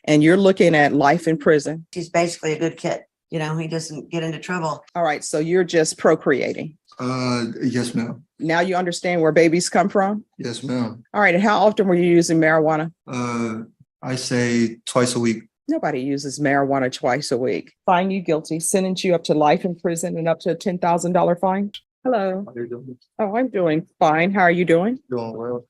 and you're looking at life in prison. He's basically a good kid. He doesn't get into trouble. All right, so you're just procreating. Yes, ma'am. Now you understand where babies come from? Yes, ma'am. All right, and how often were you using marijuana? I say twice a week. Nobody uses marijuana twice a week. Find you guilty, sentence you up to life in prison and up to a $10,000 fine. Hello. How are you doing? Oh, I'm doing fine. How are you doing? Doing well.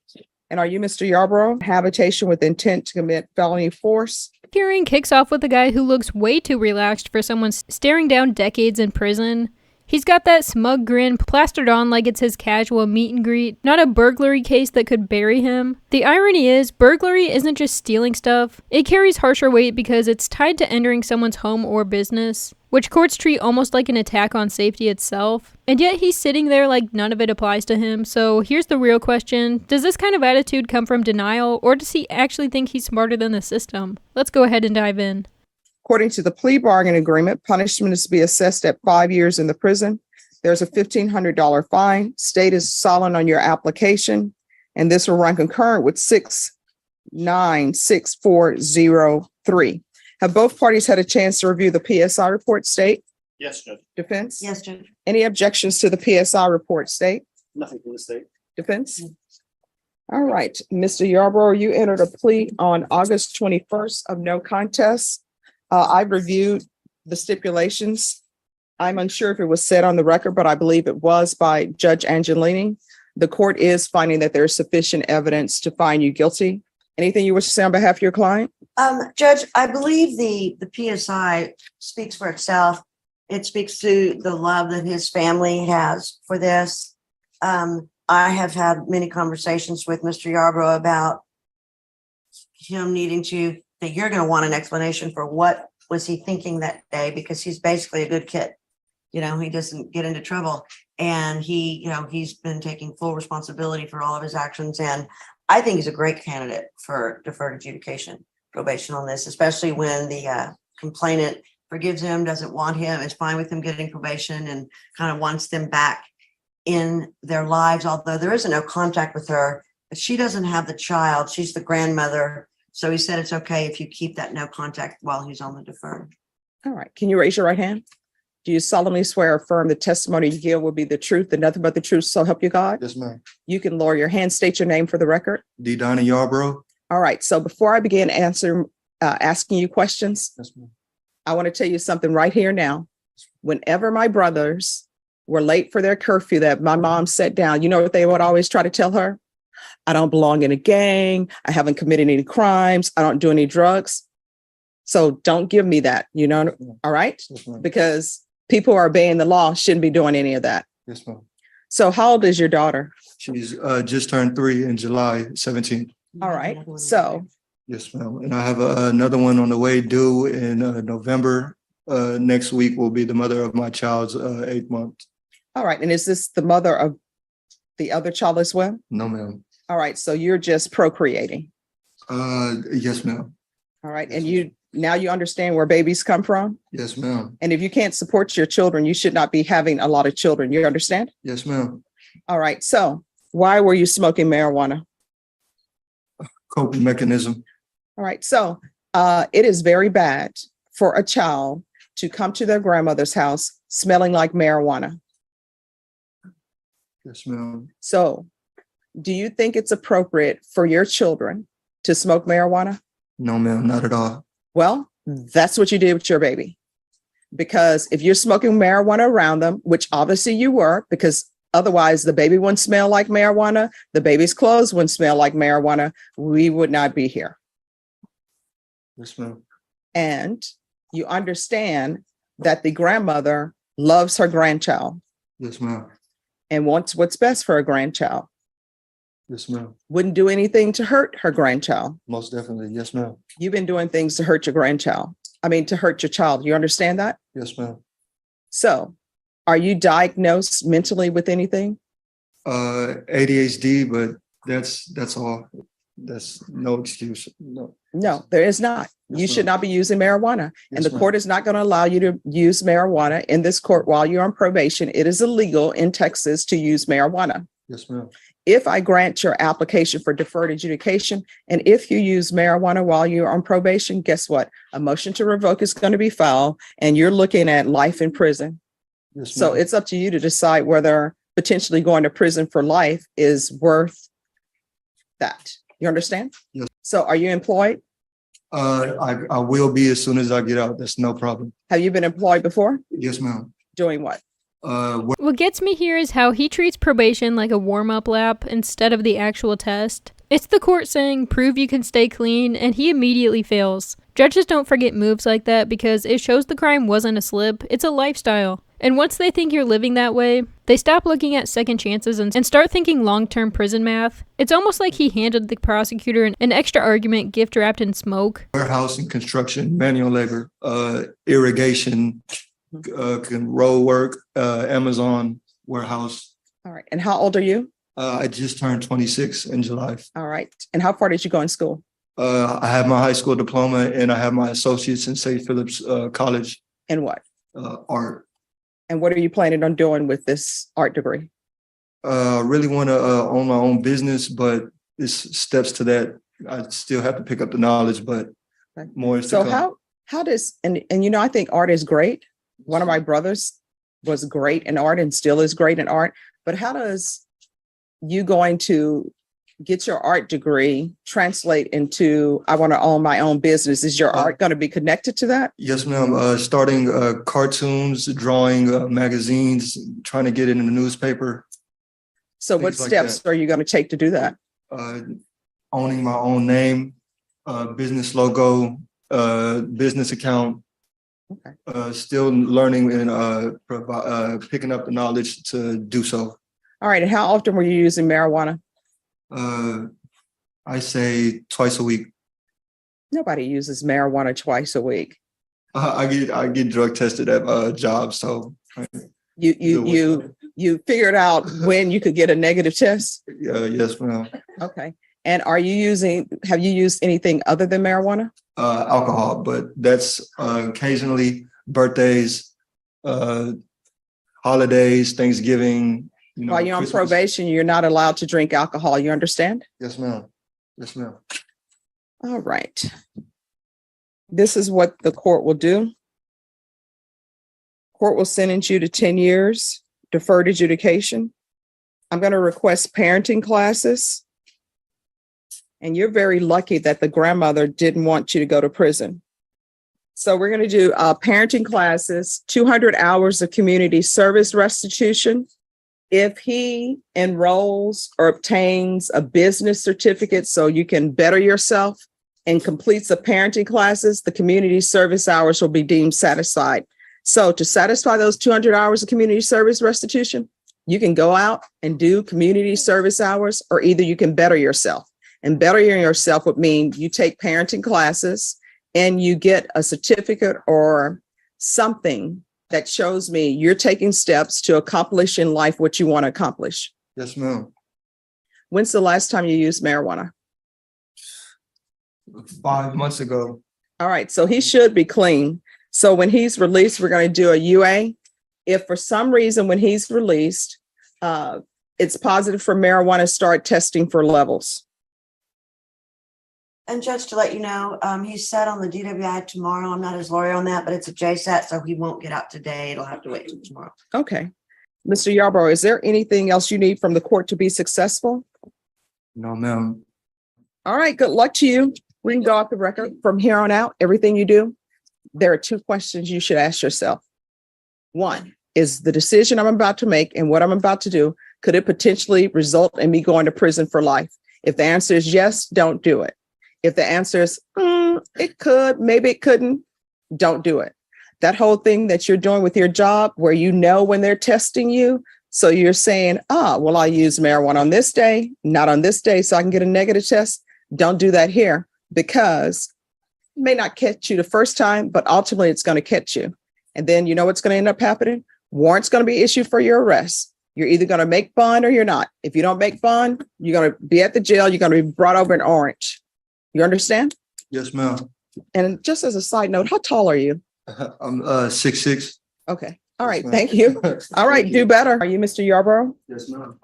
And are you Mr. Yarborough? Habitation with intent to commit felony force. Hearing kicks off with a guy who looks way too relaxed for someone staring down decades in prison. He's got that smug grin plastered on like it's his casual meet and greet, not a burglary case that could bury him. The irony is, burglary isn't just stealing stuff. It carries harsher weight because it's tied to entering someone's home or business, which courts treat almost like an attack on safety itself. And yet he's sitting there like none of it applies to him. So here's the real question. Does this kind of attitude come from denial, or does he actually think he's smarter than the system? Let's go ahead and dive in. According to the plea bargain agreement, punishment is to be assessed at 5 years in the prison. There's a $1,500 fine. State is silent on your application, and this will run concurrent with 696-403. Have both parties had a chance to review the PSI report, State? Yes, Judge. Defense? Yes, Judge. Any objections to the PSI report, State? Nothing from the state. Defense? All right, Mr. Yarborough, you entered a plea on August 21st of no contest. I've reviewed the stipulations. I'm unsure if it was said on the record, but I believe it was by Judge Angelini. The court is finding that there's sufficient evidence to find you guilty. Anything you wish to say on behalf of your client? Judge, I believe the PSI speaks for itself. It speaks to the love that his family has for this. I have had many conversations with Mr. Yarborough about him needing to, that you're going to want an explanation for what was he thinking that day, because he's basically a good kid. He doesn't get into trouble, and he's been taking full responsibility for all of his actions. And I think he's a great candidate for deferred adjudication probation on this, especially when the complainant forgives him, doesn't want him, is fine with him getting probation, and kind of wants them back in their lives. Although there isn't no contact with her, but she doesn't have the child. She's the grandmother. So he said it's okay if you keep that no contact while he's on the deferred. All right. Can you raise your right hand? Do you solemnly swear or affirm the testimony you give will be the truth and nothing but the truth, so help you God? Yes, ma'am. You can lower your hand, state your name for the record. D. Donna Yarborough. All right. So before I begin asking you questions, Yes, ma'am. I want to tell you something right here now. Whenever my brothers were late for their curfew that my mom set down, you know what they would always try to tell her? I don't belong in a gang. I haven't committed any crimes. I don't do any drugs. So don't give me that, all right? Yes, ma'am. Because people who are obeying the law shouldn't be doing any of that. Yes, ma'am. So how old is your daughter? She's just turned 3 in July 17th. All right. So, Yes, ma'am. And I have another one on the way due in November. Next week will be the mother of my child's 8th month. all right. And is this the mother of the other child as well? No, ma'am. All right. So you're just procreating. Yes, ma'am. All right. And you understand where babies come from. Yes, ma'am. And if you can't support your children, you should not be having a lot of children. You understand? Yes, ma'am. All right. So why were you smoking marijuana? Coping mechanism. All right. So it is very bad for a child to come to their grandmother's house smelling like marijuana. Yes, ma'am. So do you think it's appropriate for your children to smoke marijuana? No, ma'am, not at all. Well, that's what you did with your baby. Because if you're smoking marijuana around them, which obviously you were, because otherwise the baby wouldn't smell like marijuana, the baby's clothes wouldn't smell like marijuana, we would not be here. Yes, ma'am. And you understand that the grandmother loves her grandchild Yes, ma'am. and wants what's best for her grandchild. Yes, ma'am. Wouldn't do anything to hurt her grandchild. Most definitely. Yes, ma'am. You've been doing things to hurt your grandchild. To hurt your child. You understand that? Yes, ma'am. So are you diagnosed mentally with anything? ADHD, but that's all. That's no excuse. No. No, there is not. Yes, You should ma'am. not be using marijuana. And Yes, the ma'am. court is not going to allow you to use marijuana in this court while you're on probation. It is illegal in Texas to use marijuana. Yes, ma'am. if I grant your application for deferred adjudication, and if you use marijuana while you're on probation, guess what? A motion to revoke is going to be filed and you're looking at life in prison. Yes, So ma'am. it's up to you to decide whether potentially going to prison for life is worth that. You understand? Yes. So are you employed? I will be as soon as I get out. That's no problem. Have you been employed before? Yes, ma'am. Doing what? What gets me here is how he treats probation like a warm-up lap instead of the actual test. It's the court saying, prove you can stay clean, and he immediately fails. Judges don't forget moves like that because it shows the crime wasn't a slip, it's a lifestyle. And once they think you're living that way, they stop looking at second chances and start thinking long-term prison math. It's almost like he handed the prosecutor an extra argument gift wrapped in smoke. Warehouse and construction, manual labor, irrigation, road work, Amazon warehouse. All right. And how old are you? I just turned 26 in July. All right. And how far did you go in school? I have my high school diploma and I have my associates in St. Philip's College, And what? art. And what are you planning on doing with this art degree? Really want to own my own business, but it's steps to that. I still have to pick up the knowledge, but Okay. more is to So come. how does, and you know, I think art is great. One of my brothers was great in art and still is great in art, but how does you going to get your art degree translate into, I want to own my own business? Is your art going to be connected to that? Yes, ma'am. Starting cartoons, drawing magazines, trying to get it in the newspaper. So what Things like steps are you going to take to do that? Owning my own name, business logo, business account. Okay. Still learning and picking up the knowledge to do so. All right. And how often were you using marijuana? I say twice a week. Nobody uses marijuana twice a week. I get drug tested at jobs, so You figured out when you could get a negative test? yes, ma'am. Okay. And have you used anything other than marijuana? Alcohol, but that's occasionally birthdays, holidays, Thanksgiving. While you're on Christmas. probation, you're not allowed to drink alcohol. You understand? Yes, ma'am. Yes, ma'am. All right. This is what the court will do. Court will sentence you to 10 years, deferred adjudication. I'm going to request parenting classes. And you're very lucky that the grandmother didn't want you to go to prison. So we're going to do parenting classes, 200 hours of community service restitution. If he enrolls or obtains a business certificate so you can better yourself and completes the parenting classes, the community service hours will be deemed satisfied. So to satisfy those 200 hours of community service restitution, you can go out and do community service hours, or either you can better yourself. And bettering yourself would mean you take parenting classes and you get a certificate or something that shows me you're taking steps to accomplish in life what you want to accomplish. Yes, ma'am. When's the last time you used marijuana? 5 months ago. All right, so he should be clean. So when he's released, we're going to do a UA. If for some reason when he's released, it's positive for marijuana, start testing for levels. And just to let you know, he's set on the DWI tomorrow. I'm not his lawyer on that, but it's a JSAT, so he won't get out today. It'll have to wait till tomorrow. Okay. Mr. Yarborough, is there anything else you need from the court to be successful? No, ma'am. All right, good luck to you. We can go off the record from here on out. Everything you do, there are 2 questions you should ask yourself. 1, is the decision I'm about to make and what I'm about to do, could it potentially result in me going to prison for life? If the answer is yes, don't do it. If the answer is, it could, maybe it couldn't, don't do it. That whole thing that you're doing with your job where you know when they're testing you, so you're saying, well, I use marijuana on this day, not on this day, so I can get a negative test. Don't do that here, because it may not catch you the first time, but ultimately it's going to catch you. And then you know what's going to end up happening? Warrant's going to be issued for your arrest. You're either going to make bond or you're not. If you don't make bond, you're going to be at the jail. You're going to be brought over in orange. You understand? Yes, ma'am. And just as a side note, how tall are you? I'm 6'6". Okay. All right. Yes, ma'am. Thank you. All right. Thank Do you. better. Are you Mr. Yarborough? Yes, ma'am.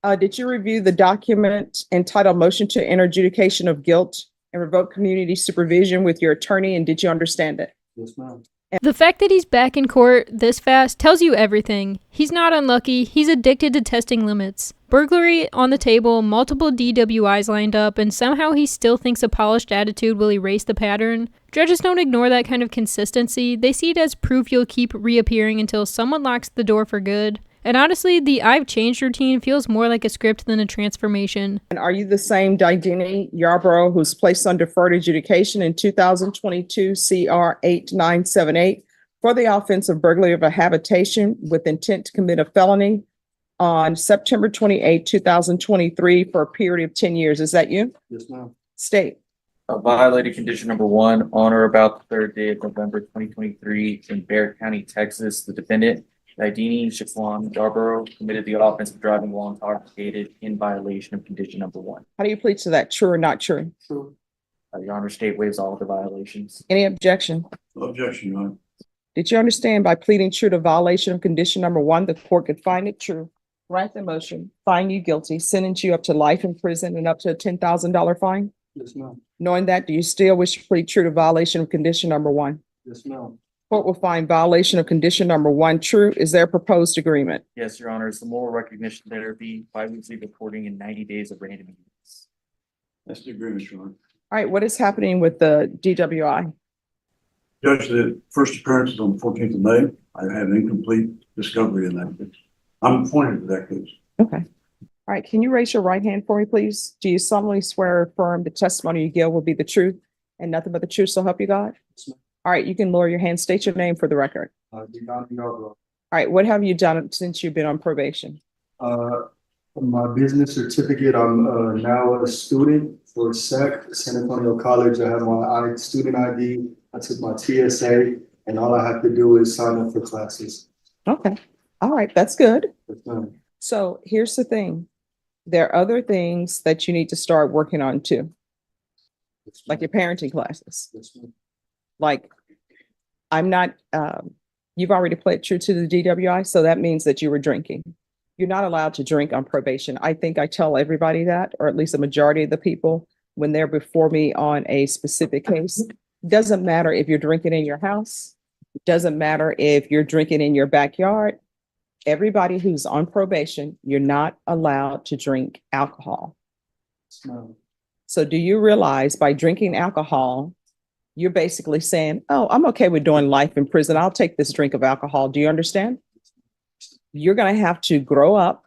Did you review the document entitled Motion to Enter Adjudication of Guilt and Revoke Community Supervision with your attorney, and did you understand it? Yes, ma'am. The fact that he's back in court this fast tells you everything. He's not unlucky, he's addicted to testing limits. Burglary on the table, multiple DWIs lined up, and somehow he still thinks a polished attitude will erase the pattern. Judges don't ignore that kind of consistency. They see it as proof you'll keep reappearing until someone locks the door for good. And honestly, the I've changed routine feels more like a script than a transformation. And are you the same Didini Yarborough who's placed on deferred adjudication in 2022 CR 8978 for the offense of burglary of a habitation with intent to commit a felony on September 28, 2023 for a period of 10 years? Is that you? Yes, ma'am. State. Violated condition number 1 on or about the third day of November 2023 in Bexar County, Texas. The defendant, Didini Shaquan Yarborough, committed the offense of driving while intoxicated in violation of condition number 1. How do you plead to that? True or not true? True. Your Honor, state waives all of the violations. Any objection? Objection, Your Honor. Did you understand by pleading true to violation of condition number 1, the court could find it true, grant the motion, find you guilty, sentence you up to life in prison and up to a $10,000 fine? Yes, ma'am. Knowing that, do you still wish to plead true to violation of condition number 1? Yes, ma'am. Court will find violation of condition number 1 true. Is there a proposed agreement? Yes, Your Honor, it's the moral recognition therapy, bi-weekly reporting, and 90 days of random meetings. That's the agreement, Your Honor. All right, what is happening with the DWI? Judge, the first appearance is on the 14th of May. I have incomplete discovery in that case. I'm appointed to that case. Okay. All right, can you raise your right hand for me, please? Do you solemnly swear or affirm the testimony you give will be the truth and nothing but the truth, so help you God? Yes, ma'am. All right, you can lower your hand. State your name for the record. Didini Yarborough. All right, what have you done since you've been on probation? My business certificate, I'm now a student for SEC, San Antonio College. I have my student ID. I took my TSA, and all I have to do is sign up for classes. Okay, all right, that's good. Yes, ma'am. So here's the thing. There are other things that you need to start working on too, Yes, like ma'am. your parenting classes. Yes, ma'am. Like, I'm not, you've already pled true to the DWI, so that means that you were drinking. You're not allowed to drink on probation. I think I tell everybody that, or at least a majority of the people, when they're before me on a specific case. Doesn't matter if you're drinking in your house. Doesn't matter if you're drinking in your backyard. Everybody who's on probation, you're not allowed to drink alcohol. Yes, ma'am. So do you realize by drinking alcohol, you're basically saying, oh, I'm okay with doing life in prison. I'll take this drink of alcohol. Do you understand? You're going to have to grow up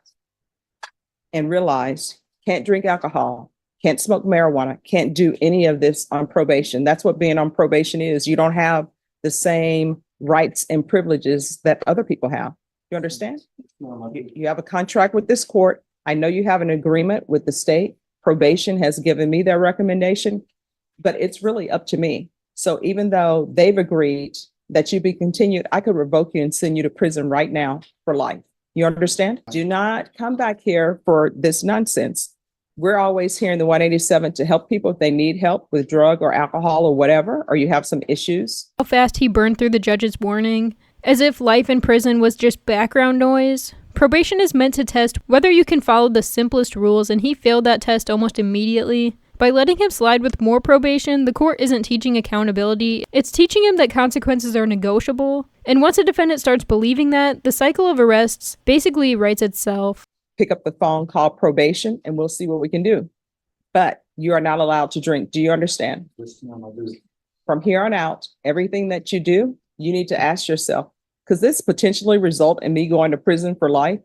and realize can't drink alcohol, can't smoke marijuana, can't do any of this on probation. That's what being on probation is. You don't have the same rights and privileges that other people have. You understand? Yes, ma'am, I do. You have a contract with this court. I know you have an agreement with the state. Probation has given me their recommendation, but it's really up to me. So even though they've agreed that you be continued, I could revoke you and send you to prison right now for life. You understand? Do not come back here for this nonsense. We're always here in the 187 to help people if they need help with drug or alcohol or whatever, or you have some issues. How fast he burned through the judge's warning, as if life in prison was just background noise. Probation is meant to test whether you can follow the simplest rules, and he failed that test almost immediately. By letting him slide with more probation, the court isn't teaching accountability, it's teaching him that consequences are negotiable. And once a defendant starts believing that, the cycle of arrests basically writes itself. Pick up the phone, call probation, and we'll see what we can do. But you are not allowed to drink. Do you understand? Yes, ma'am, I do. From here on out, everything that you do, you need to ask yourself, could this potentially result in me going to prison for life?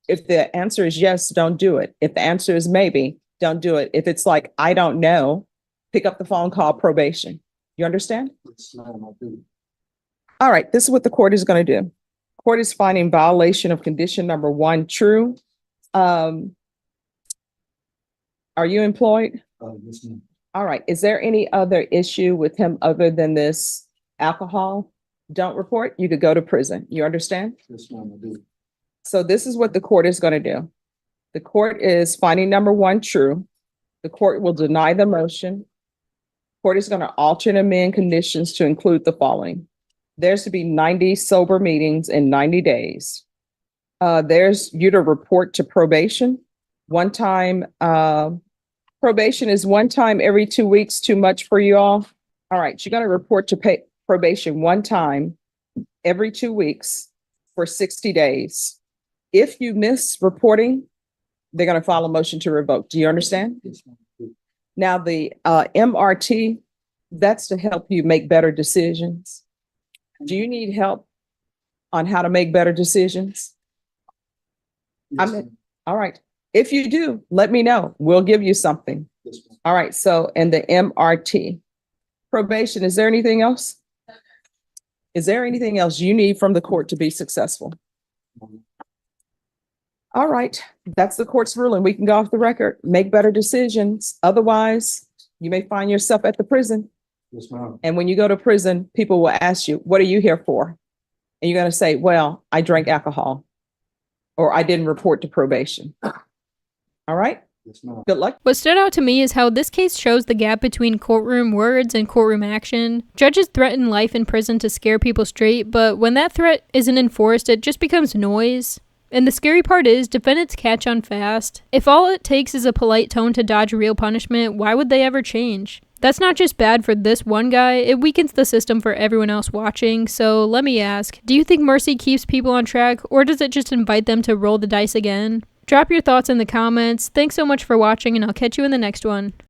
If the answer is yes, don't do it. If the answer is maybe, don't do it. If it's like, I don't know, pick up the phone, call probation. You understand? Yes, ma'am, I do. All right, this is what the court is going to do. Court is finding violation of condition number 1 true. Are you employed? Yes, ma'am. All right. Is there any other issue with him other than this alcohol? Don't report. You could go to prison. You understand? Yes, ma'am, I do. So this is what the court is going to do. The court is finding number 1 true. The court will deny the motion. Court is going to alter and amend conditions to include the following. There's to be 90 sober meetings in 90 days. There's you to report to probation One time, probation is one time every 2 weeks too much for you all? All right, you're gonna report to pay probation one time every 2 weeks for 60 days. If you miss reporting, they're gonna file a motion to revoke. Do you understand? Yes, ma'am. Now, the MRT, that's to help you make better decisions. Do you need help on how to make better decisions? Yes, I'm- ma'am. All right. If you do, let me know. We'll give you something. Yes, ma'am. All right. So, and the MRT. Probation, is there anything else? Is there anything else you need from the court to be successful? All right. That's the court's ruling. We can go off the record, make better decisions. Otherwise, you may find yourself at the prison. Yes, ma'am. And when you go to prison, people will ask you, what are you here for? And you're going to say, well, I drank alcohol or I didn't report to probation. All right. Yes, ma'am. Good luck. What stood out to me is how this case shows the gap between courtroom words and courtroom action. Judges threaten life in prison to scare people straight, but when that threat isn't enforced, it just becomes noise. And the scary part is, defendants catch on fast. If all it takes is a polite tone to dodge real punishment, why would they ever change? That's not just bad for this one guy, it weakens the system for everyone else watching. So let me ask, do you think mercy keeps people on track, or does it just invite them to roll the dice again? Drop your thoughts in the comments. Thanks so much for watching, and I'll catch you in the next one.